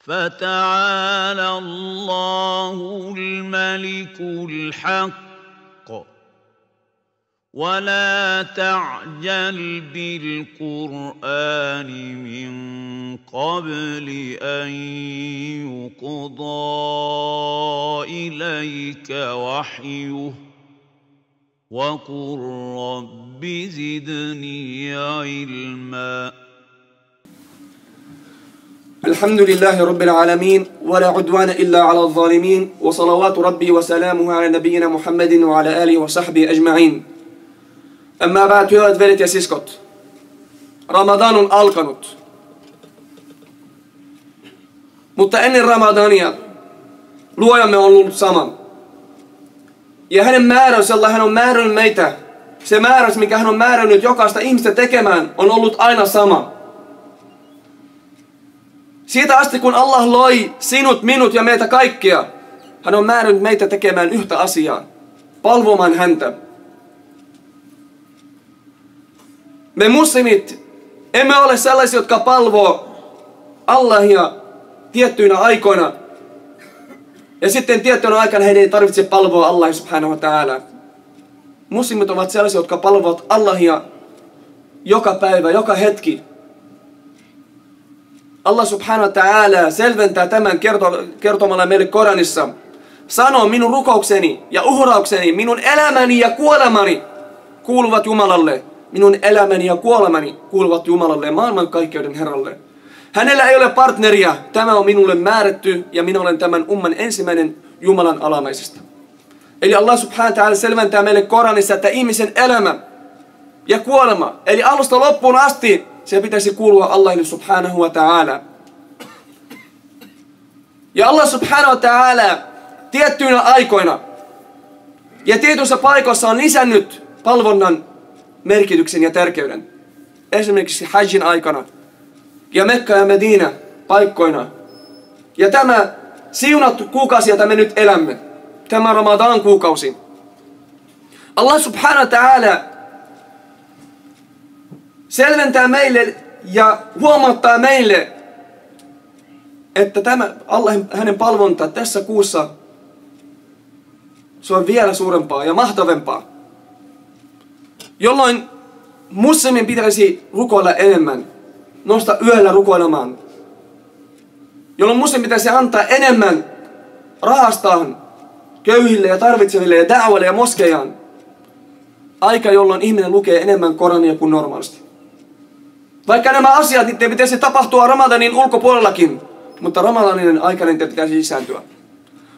فتعالى الله الملك الحق ولا تعجل بالقرآن من قبل أن يقضى إليك وحيه وقل رب زدني علما الحمد لله رب العالمين ولا عدوان إلا على الظالمين وصلوات ربي وسلامه على نبينا محمد وعلى آله وصحبه أجمعين. Amma ba'd, hyvät veljet ja siskot. Ramadan on alkanut. Mutta ennen Ramadania luojamme on ollut sama. Ja hänen määräys, jolla hän on määrännyt meitä, se määräys, mikä hän on määrännyt jokaista ihmistä tekemään, on ollut aina sama. Siitä asti, kun Allah loi sinut, minut ja meitä kaikkia, hän on määrännyt meitä tekemään yhtä asiaa, palvomaan häntä. Me muslimit emme ole sellaisia, jotka palvoo Allahia tiettyinä aikoina. Ja sitten tiettyinä aikana heidän ei tarvitse palvoa Allahia subhanahu wa ta'ala. Muslimit ovat sellaisia, jotka palvovat Allahia joka päivä, joka hetki. Allah subhanahu wa ta'ala selventää tämän kertomalla meille Koranissa. Sanoo, minun rukoukseni ja uhraukseni, minun elämäni ja kuolemani kuuluvat Jumalalle. Minun elämäni ja kuolemani kuuluvat Jumalalle, maailmankaikkeuden Herralle. Hänellä ei ole partneria. Tämä on minulle määrätty ja minä olen tämän umman ensimmäinen Jumalan alamaisista. Eli Allah subhanahu wa ta'ala selventää meille Koranissa, että ihmisen elämä ja kuolema, eli alusta loppuun asti, se pitäisi kuulua Allahille subhanahu wa ta'ala. Ja Allah subhanahu wa ta'ala tiettyinä aikoina ja tietyissä paikoissa on lisännyt palvonnan merkityksen ja tärkeyden. Esimerkiksi hajjin aikana ja Mekka ja Medina paikkoina. Ja tämä siunattu kuukausi, jota me nyt elämme, tämä Ramadan kuukausi. Allah subhanahu wa ta'ala selventää meille ja huomauttaa meille, että tämä hänen palvonta tässä kuussa, se on vielä suurempaa ja mahtavempaa. Jolloin muslimin pitäisi rukoilla enemmän, nousta yöllä rukoilemaan. Jolloin muslimin pitäisi antaa enemmän rahastaan köyhille ja tarvitseville ja da'walle ja moskejaan. Aika, jolloin ihminen lukee enemmän Korania kuin normaalisti. Vaikka nämä asiat, niiden pitäisi tapahtua Ramadanin ulkopuolellakin, mutta Ramadanin aikana niiden pitäisi lisääntyä.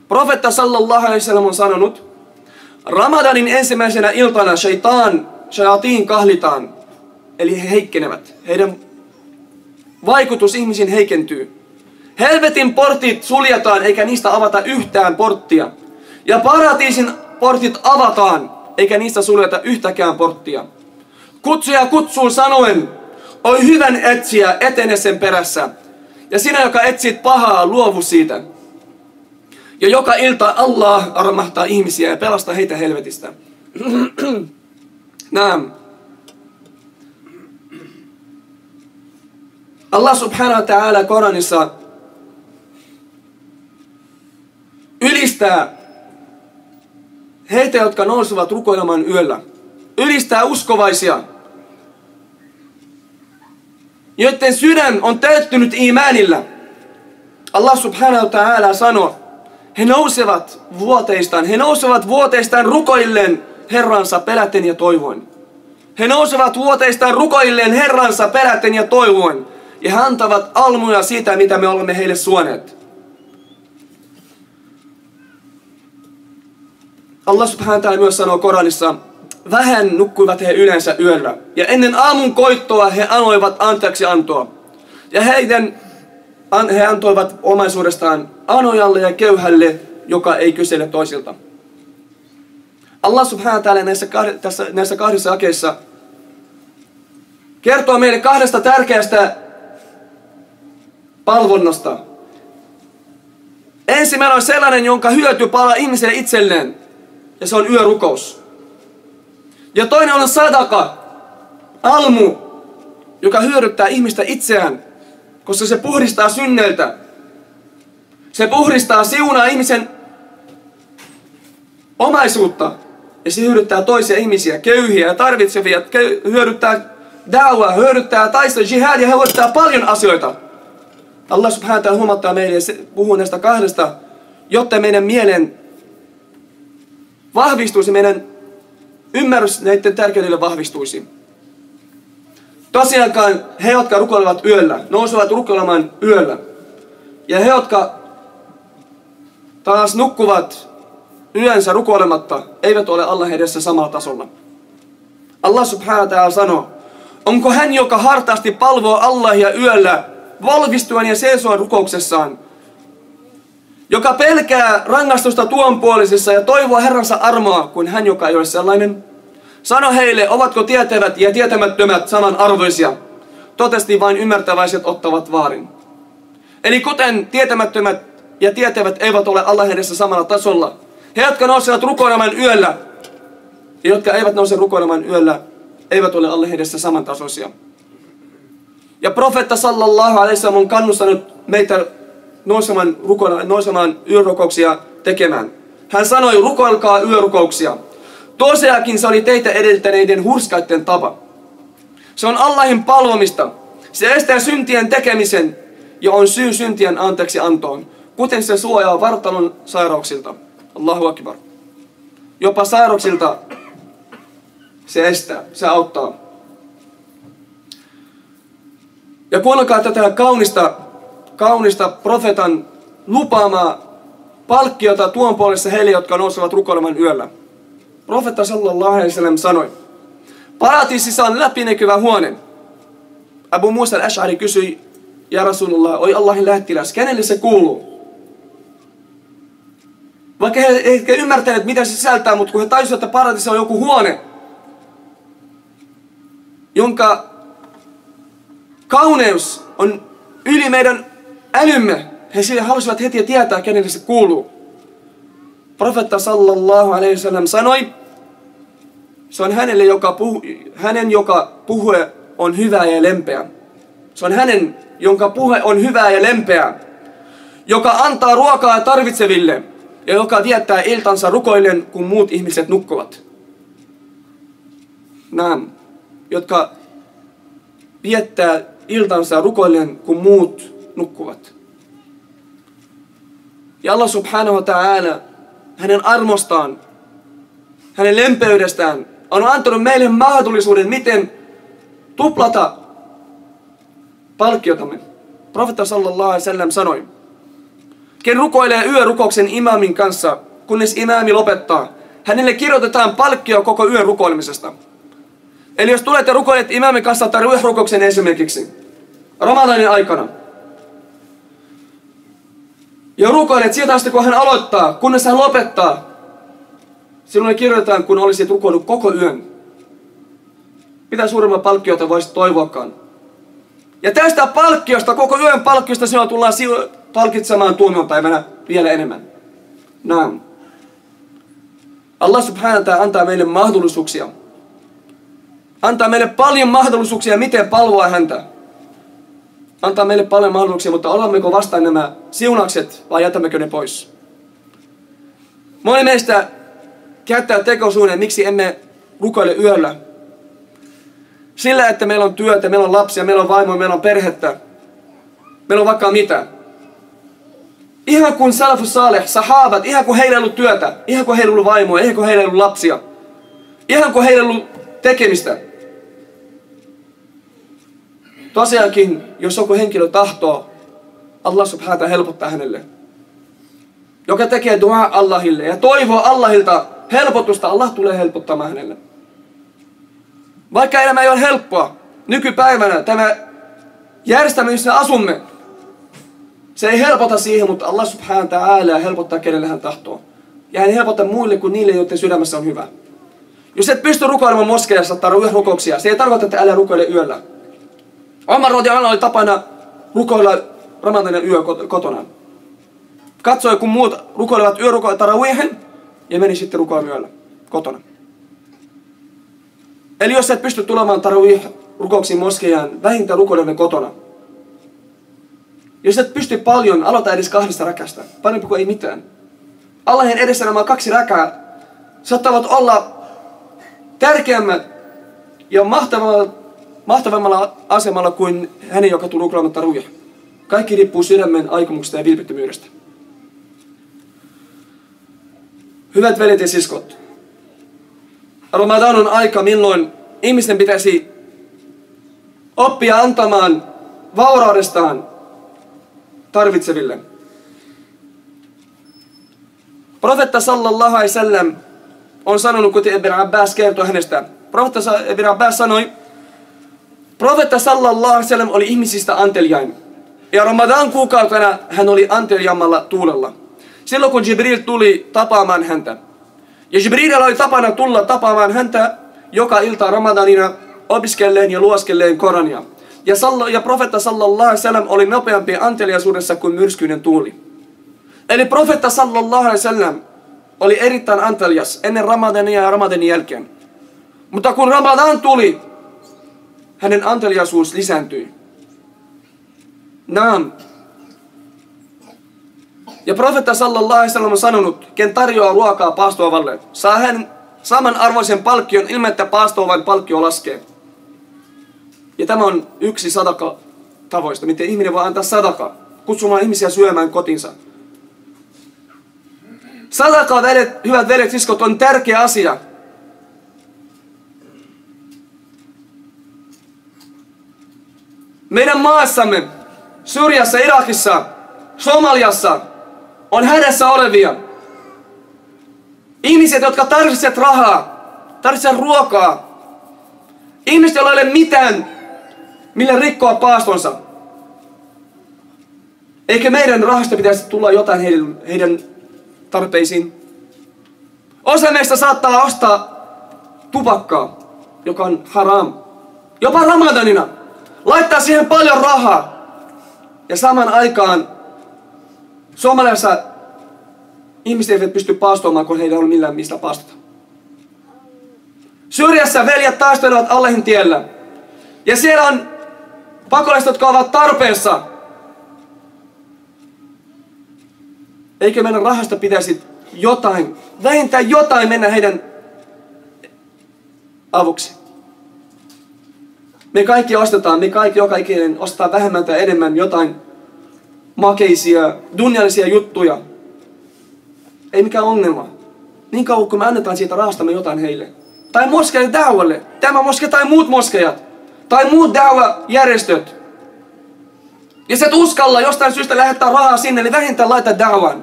Profeetta sallallahu alaihi wasallam on sanonut, Ramadanin ensimmäisenä iltana shayatiin kahlitaan, eli he heikkenevät. Heidän vaikutus ihmisiin heikentyy. Helvetin portit suljetaan, eikä niistä avata yhtään porttia. Ja paratiisin portit avataan, eikä niistä suljeta yhtäkään porttia. Kutsuja kutsuu sanoen, oi hyvän etsiä, etene sen perässä. Ja sinä, joka etsit pahaa, luovu siitä. Ja joka ilta Allah armahtaa ihmisiä ja pelastaa heitä helvetistä. Naam. Allah subhanahu wa ta'ala Koranissa ylistää heitä, jotka nousevat rukoilemaan yöllä. Ylistää uskovaisia, joiden sydän on täyttynyt imanilla. Allah subhanahu wa ta'ala sanoo, he nousevat vuoteistaan rukoilleen Herransa peläten ja toivoen. He nousevat vuoteistaan rukoilleen Herransa peläten ja toivoen. Ja he antavat almuja siitä, mitä me olemme heille suoneet. Allah subhanahu wa ta'ala myös sanoo Koranissa, vähän nukkuivat he yleensä yöllä. Ja ennen aamun koittoa he anoivat anteeksi antoa. Ja he antoivat omaisuudestaan anojalle ja köyhälle, joka ei kysele toisilta. Allah subhanahu wa ta'ala näissä kahdessa jakeessa kertoo meille kahdesta tärkeästä palvonnasta. Ensimmäinen on sellainen, jonka hyöty palaa ihmiselle itselleen, ja se on yörukous. Ja toinen on sadaka, almu, joka hyödyttää ihmistä itseään, koska se puhdistaa synneiltä Se puhdistaa, siunaa ihmisen omaisuutta. Ja se hyödyttää toisia ihmisiä, köyhiä ja tarvitsevia, hyödyttää da'waa, hyödyttää taistelua, jihadia, hyödyttää paljon asioita. Allah subhanahu wa ta'ala huomattaa meille ja puhuu näistä kahdesta, jotta meidän mielen vahvistuisi, meidän ymmärrys näiden tärkeydelle vahvistuisi. Tosiaankaan he, jotka rukoilevat yöllä, nousevat rukoilemaan yöllä. Ja he, jotka taas nukkuvat yönsä rukoilematta, eivät ole Allah edessä samalla tasolla. Allah subhanahu wa ta'ala sanoo, onko hän, joka hartaasti palvoo Allahia yöllä, valvistuen ja seisoen rukouksessaan, joka pelkää rangaistusta tuonpuolisessa ja toivoo Herransa armoa, kuin hän, joka ei ole sellainen? Sano heille, ovatko tietävät ja tietämättömät samanarvoisia? Totesti vain ymmärtäväiset ottavat vaarin. Eli kuten tietämättömät ja tietävät eivät ole Allah edessä samalla tasolla, he, jotka nousevat rukoilemaan yöllä, ja jotka eivät nouse rukoilemaan yöllä, eivät ole Allah edessä samantasoisia. Ja profeetta sallallahu alaihi wasallam on kannustanut meitä nousemaan yörukouksia tekemään. Hän sanoi, rukoilkaa yörukouksia. Tosiaankin se oli teitä edeltäneiden hurskaiden tapa. Se on Allahin palvomista. Se estää syntien tekemisen ja on syy syntien anteeksi antoon, kuten se suojaa vartalon sairauksilta. Allahu akbar. Jopa sairauksilta se estää, se auttaa. Ja kuunnelkaa tätä kaunista profeetan lupaamaa palkkiota tuon puolessa heille, jotka nousevat rukoilemaan yöllä. Profeetta sallallahu alaihi wasallam sanoi, paratiisissa on läpinäkyvä huone. Abu Musa al-Ash'ari kysyi, ja Rasulullah, oi Allahin lähettiläs, kenelle se kuuluu? Vaikka he ehkä ymmärtäneet, mitä se sisältää, mutta kun he tajusivat, että paratiisissa on joku huone, jonka kauneus on yli meidän älymme, he halusivat heti tietää, kenelle se kuuluu. Profeetta sallallahu alaihi wasallam sanoi, se on hänen, joka puhuu on hyvä ja lempeä. Se on hänen, jonka puhe on hyvä ja lempeä, joka antaa ruokaa tarvitseville ja joka viettää iltansa rukoillen, kun muut ihmiset nukkuvat. Nämä, jotka viettää iltansa rukoillen, kun muut nukkuvat. Ja Allah subhanahu wa ta'ala, hänen armostaan, hänen lempeydestään, on antanut meille mahdollisuuden, miten tuplata palkkiotamme. Profeetta sallallahu alaihi wasallam sanoi, ken rukoilee yörukouksen imaamin kanssa, kunnes imaami lopettaa, hänelle kirjoitetaan palkkio koko yön rukoilemisesta. Eli jos tulette rukoilet imaamin kanssa tarawih-rukouksen esimerkiksi Ramadanin aikana, ja rukoilet siitä asti, kun hän aloittaa, kunnes hän lopettaa, silloin kirjoitetaan, kun olisit rukoillut koko yön. Mitä suuremman palkkiota voisit toivoakaan. Ja tästä palkkiosta, koko yön palkkiosta, sinua tullaan palkitsemaan tuomionpäivänä vielä enemmän. Näin. Allah subhanahu wa ta'ala antaa meille mahdollisuuksia. Antaa meille paljon mahdollisuuksia, miten palvoa häntä. Antaa meille paljon mahdollisuuksia, mutta olammeko vastaan nämä siunaukset vai jätämmekö ne pois? Moni meistä käyttää tekosuunneen, miksi emme rukoile yöllä. Sillä, että meillä on työtä, meillä on lapsia, meillä on vaimoja, meillä on perhettä. Meillä on vaikka mitä. Ihan kuin salafus salih, sahabat, ihan kuin heillä ei ollut työtä, ihan kuin heillä ei ollut vaimoja, ihan kuin heillä ei ollut lapsia. Ihan kuin heillä ei ollut tekemistä. Tosiaankin, jos joku henkilö tahtoo, Allah subhanahu wa ta'ala helpottaa hänelle. Joka tekee dua Allahille ja toivoo Allahilta helpotusta, Allah tulee helpottamaan hänelle. Vaikka elämä ei ole helppoa, nykypäivänä tämä järjestelmä, missä asumme, se ei helpota siihen, mutta Allah subhanahu wa ta'ala helpottaa kenelle hän tahtoo. Ja hän helpottaa muille kuin niille, joiden sydämessä on hyvä. Jos et pysty rukoilemaan moskeijassa tarawih-rukouksia, se ei tarkoita, että älä rukoile yöllä. Omar radhiyallahu anhu oli tapana rukoilla Ramadanin yö kotona. Katsoi, kun muut rukoilevat tarawihin ja meni sitten rukoilemaan yöllä kotona. Eli jos et pysty tulemaan tarawih-rukouksiin moskeijaan, vähintään rukoile kotona. Jos et pysty paljon, aloita edes 2 räkästä. Parempi kuin ei mitään. Allahin edessä nämä 2 räkää saattavat olla tärkeämmät ja mahtavammalla asemalla kuin hänen, joka tuli rukoilematta ruja. Kaikki riippuu sydämen aikomuksesta ja vilpittömyydestä. Hyvät veljet ja siskot, Ramadan on aika, milloin ihmisten pitäisi oppia antamaan vauraudestaan tarvitseville. Profeetta sallallahu alaihi wasallam on sanonut, kuten Ibn Abbas kertoo hänestä. Profeetta Ibn Abbas sanoi, profeetta sallallahu alaihi wasallam oli ihmisistä anteliain. Ja Ramadan kuukautena hän oli anteliaammalla tuulella. Silloin kun Jibril tuli tapaamaan häntä. Ja Jibrilillä oli tapana tulla tapaamaan häntä joka ilta Ramadanina opiskelleen ja luoskelleen Korania. Ja profeetta sallallahu alaihi wasallam oli nopeampi anteliaisuudessa kuin myrskyinen tuuli. Eli profeetta sallallahu alaihi wasallam oli erittäin antelias ennen Ramadania ja Ramadanin jälkeen. Mutta kun Ramadan tuli, hänen anteliaisuus lisääntyi. Naam. Ja profeetta sallallahu alaihi wasallam on sanonut, ken tarjoaa ruokaa paastoavalle, saa hän samanarvoisen palkkion ilman, että paastoavan palkkio laskee. Ja tämä on yksi sadaka-tavoista, miten ihminen voi antaa sadaka, kutsumaan ihmisiä syömään kotinsa. Sadaka, hyvät veljet, siskot, on tärkeä asia. Meidän maassamme, Syyriassa, Irakissa, Somaliassa on hädässä olevia. Ihmiset, jotka tarvitsevat rahaa, tarvitsevat ruokaa. Ihmiset, joilla ei ole mitään, millä rikkoa paastonsa. Eikö meidän rahasta pitäisi tulla jotain heidän tarpeisiin? Osa meistä saattaa ostaa tupakkaa, joka on haram. Jopa Ramadanina. Laittaa siihen paljon rahaa. Ja saman aikaan Somaliassa ihmiset eivät pysty paastoamaan, kun heillä ei ole millään mistä paastota. Syyriassa veljet taistelevat Allahin tiellä. Ja siellä on pakolaiset, jotka ovat tarpeessa. Eikö meidän rahasta pitäisi jotain, vähintään jotain mennä heidän avuksi? Me kaikki ostetaan, joka ikinen ostaa vähemmän tai enemmän jotain makeisia, dunjallisia juttuja. Ei mikään ongelma. Niin kauan kun me annetaan siitä rahastamme jotain heille. Tai moskeille da'walle. Tämä moske tai muut moskejat. Tai muut da'wa-järjestöt. Ja se uskalla jostain syystä lähettää rahaa sinne, niin vähintään laita da'wan.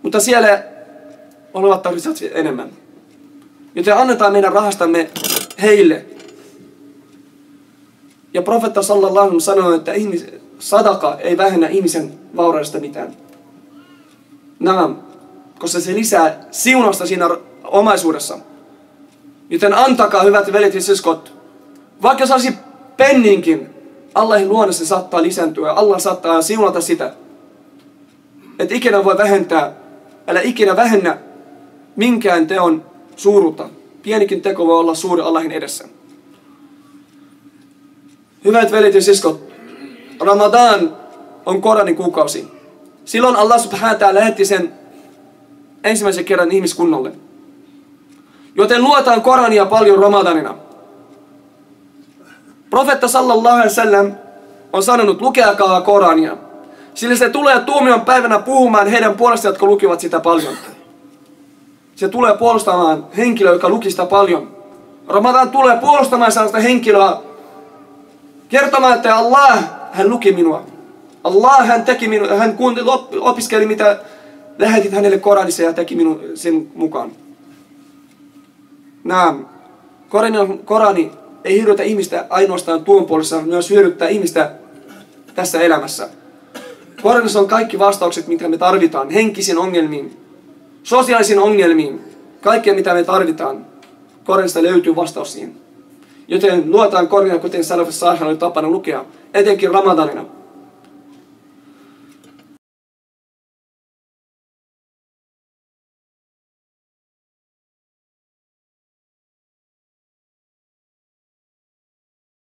Mutta siellä olevat tarvitsevat enemmän. Joten annetaan meidän rahastamme heille. Ja profeetta sallallahu alaihi wasallam sanoi, että sadaka ei vähennä ihmisen vauraudesta mitään. Naam, koska se lisää siunausta siinä omaisuudessa. Joten antakaa, hyvät veljet ja siskot. Vaikka jos olisi penninkin, Allahin luonnossa saattaa lisääntyä. Allah saattaa siunata sitä. Et ikinä voi vähentää. Älä ikinä vähennä minkään teon suuruutta. Pienikin teko voi olla suuri Allahin edessä. Hyvät veljet ja siskot, Ramadan on Koranin kuukausi. Silloin Allah subhanahu wa ta'ala lähetti sen ensimmäisen kerran ihmiskunnalle. Joten luetaan Korania paljon Ramadanina. Profeetta sallallahu alaihi wasallam on sanonut, lukeakaa Korania. Sillä se tulee tuomion päivänä puhumaan heidän puolestaan, jotka lukivat sitä paljon. Se tulee puolustamaan henkilöä, joka luki sitä paljon. Ramadan tulee puolustamaan sellaista henkilöä, kertomaan, että Allah, hän luki minua. Allah, hän teki minua, hän opiskeli, mitä lähetit hänelle Koranissa ja teki minun sen mukaan. Korani ei hyödytä ihmistä ainoastaan tuon puolessa, myös hyödyttää ihmistä tässä elämässä. Koranissa on kaikki vastaukset, mitä me tarvitaan, henkisiin ongelmiin, sosiaalisiin ongelmiin, kaikkea mitä me tarvitaan. Koranista löytyy vastaus siihen. Joten luetaan Korania, kuten Salafus Saalih oli tapana lukea, etenkin Ramadanina.